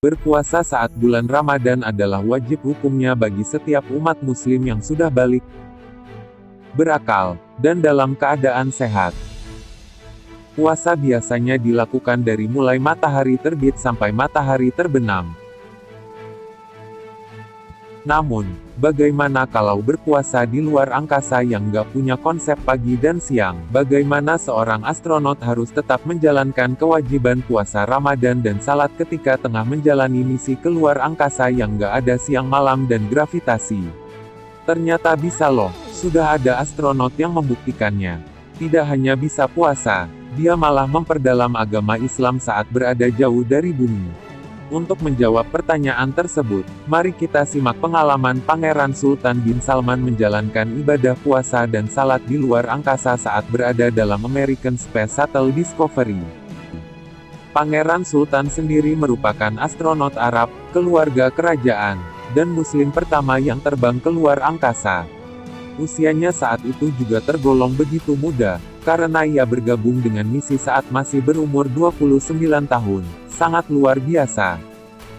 Berpuasa saat bulan Ramadan adalah wajib hukumnya bagi setiap umat muslim yang sudah balik, berakal, dan dalam keadaan sehat. Puasa biasanya dilakukan dari mulai matahari terbit sampai matahari terbenam. Namun, bagaimana kalau berpuasa di luar angkasa yang nggak punya konsep pagi dan siang? Bagaimana seorang astronot harus tetap menjalankan kewajiban puasa Ramadan dan salat ketika tengah menjalani misi keluar angkasa yang nggak ada siang malam dan gravitasi? Ternyata bisa loh, sudah ada astronot yang membuktikannya. Tidak hanya bisa puasa, dia malah memperdalam agama Islam saat berada jauh dari bumi. Untuk menjawab pertanyaan tersebut, mari kita simak pengalaman Pangeran Sultan bin Salman menjalankan ibadah puasa dan salat di luar angkasa saat berada dalam American Space Shuttle Discovery. Pangeran Sultan sendiri merupakan astronot Arab, keluarga kerajaan, dan Muslim pertama yang terbang keluar angkasa. Usianya saat itu juga tergolong begitu muda, karena ia bergabung dengan misi saat masih berumur 29 tahun. Sangat luar biasa.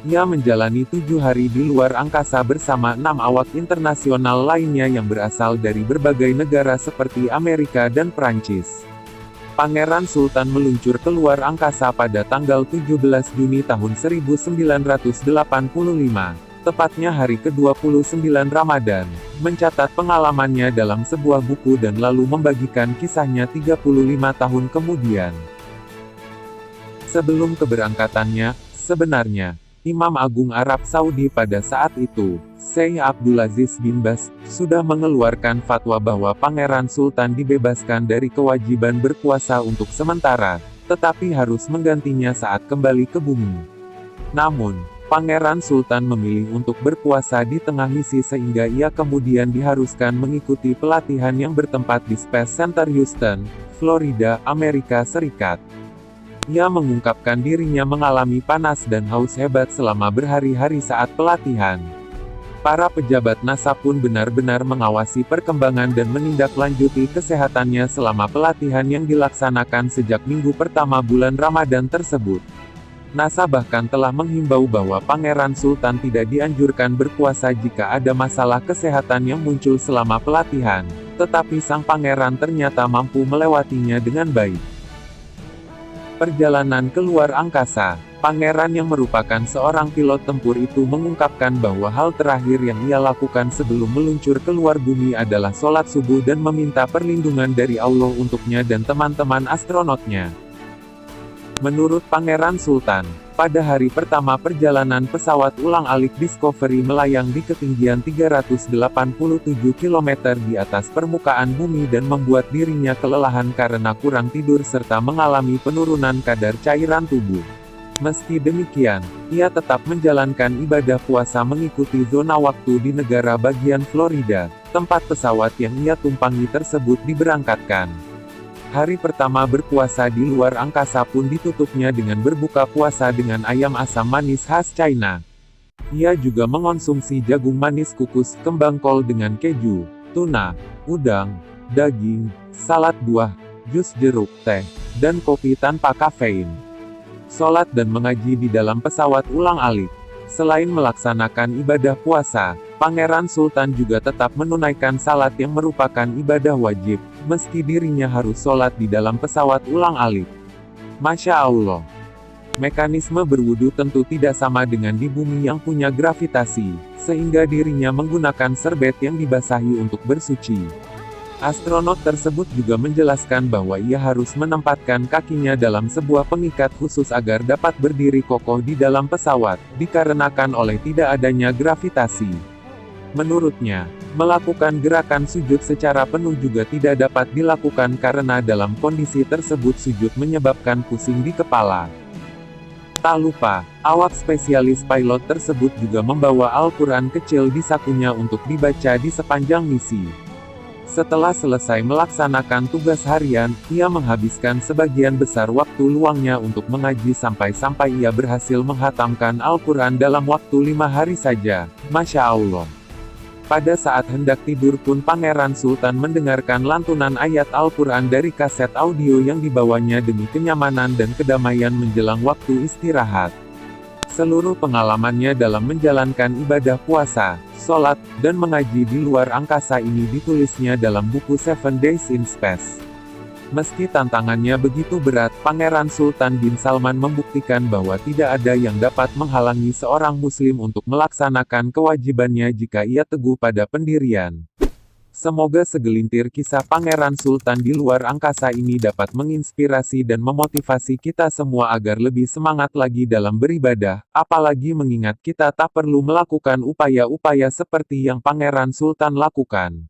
Ia menjalani 7 hari di luar angkasa bersama 6 awak internasional lainnya yang berasal dari berbagai negara seperti Amerika dan Prancis. Pangeran Sultan meluncur keluar angkasa pada tanggal 17 Juni tahun 1985, tepatnya hari ke-29 Ramadan, mencatat pengalamannya dalam sebuah buku dan lalu membagikan kisahnya 35 tahun kemudian. Sebelum keberangkatannya, sebenarnya, Imam Agung Arab Saudi pada saat itu, Syekh Abdulaziz bin Baz, sudah mengeluarkan fatwa bahwa Pangeran Sultan dibebaskan dari kewajiban berpuasa untuk sementara, tetapi harus menggantinya saat kembali ke bumi. Namun, Pangeran Sultan memilih untuk berpuasa di tengah misi sehingga ia kemudian diharuskan mengikuti pelatihan yang bertempat di Space Center Houston, Florida, Amerika Serikat. Ia mengungkapkan dirinya mengalami panas dan haus hebat selama berhari-hari saat pelatihan. Para pejabat NASA pun benar-benar mengawasi perkembangan dan menindaklanjuti kesehatannya selama pelatihan yang dilaksanakan sejak minggu pertama bulan Ramadan tersebut. NASA bahkan telah menghimbau bahwa Pangeran Sultan tidak dianjurkan berpuasa jika ada masalah kesehatan yang muncul selama pelatihan, tetapi sang pangeran ternyata mampu melewatinya dengan baik. Perjalanan keluar angkasa, pangeran yang merupakan seorang pilot tempur itu mengungkapkan bahwa hal terakhir yang ia lakukan sebelum meluncur keluar bumi adalah sholat subuh dan meminta perlindungan dari Allah untuknya dan teman-teman astronotnya. Menurut Pangeran Sultan, pada hari pertama perjalanan pesawat ulang-alik Discovery melayang di ketinggian 387 km di atas permukaan bumi dan membuat dirinya kelelahan karena kurang tidur serta mengalami penurunan kadar cairan tubuh. Meski demikian, ia tetap menjalankan ibadah puasa mengikuti zona waktu di negara bagian Florida, tempat pesawat yang ia tumpangi tersebut diberangkatkan. Hari pertama berpuasa di luar angkasa pun ditutupnya dengan berbuka puasa dengan ayam asam manis khas China. Ia juga mengonsumsi jagung manis kukus, kembang kol dengan keju, tuna, udang, daging, salad buah, jus jeruk, teh, dan kopi tanpa kafein. Sholat dan mengaji di dalam pesawat ulang-alik. Selain melaksanakan ibadah puasa, Pangeran Sultan juga tetap menunaikan salat yang merupakan ibadah wajib, meski dirinya harus sholat di dalam pesawat ulang-alik. Masya Allah. Mekanisme berwudu tentu tidak sama dengan di bumi yang punya gravitasi, sehingga dirinya menggunakan serbet yang dibasahi untuk bersuci. Astronot tersebut juga menjelaskan bahwa ia harus menempatkan kakinya dalam sebuah pengikat khusus agar dapat berdiri kokoh di dalam pesawat, dikarenakan oleh tidak adanya gravitasi. Menurutnya, melakukan gerakan sujud secara penuh juga tidak dapat dilakukan karena dalam kondisi tersebut sujud menyebabkan pusing di kepala. Tak lupa, awak spesialis pilot tersebut juga membawa Al-Quran kecil di sakunya untuk dibaca di sepanjang misi. Setelah selesai melaksanakan tugas harian, ia menghabiskan sebagian besar waktu luangnya untuk mengaji sampai ia berhasil menghatamkan Al-Quran dalam waktu 5 hari saja. Masya Allah. Pada saat hendak tidur pun Pangeran Sultan mendengarkan lantunan ayat Al-Quran dari kaset audio yang dibawanya demi kenyamanan dan kedamaian menjelang waktu istirahat. Seluruh pengalamannya dalam menjalankan ibadah puasa, sholat, dan mengaji di luar angkasa ini ditulisnya dalam buku Seven Days in Space. Meski tantangannya begitu berat, Pangeran Sultan bin Salman membuktikan bahwa tidak ada yang dapat menghalangi seorang muslim untuk melaksanakan kewajibannya jika ia teguh pada pendirian. Semoga segelintir kisah Pangeran Sultan di luar angkasa ini dapat menginspirasi dan memotivasi kita semua agar lebih semangat lagi dalam beribadah, apalagi mengingat kita tak perlu melakukan upaya-upaya seperti yang Pangeran Sultan lakukan.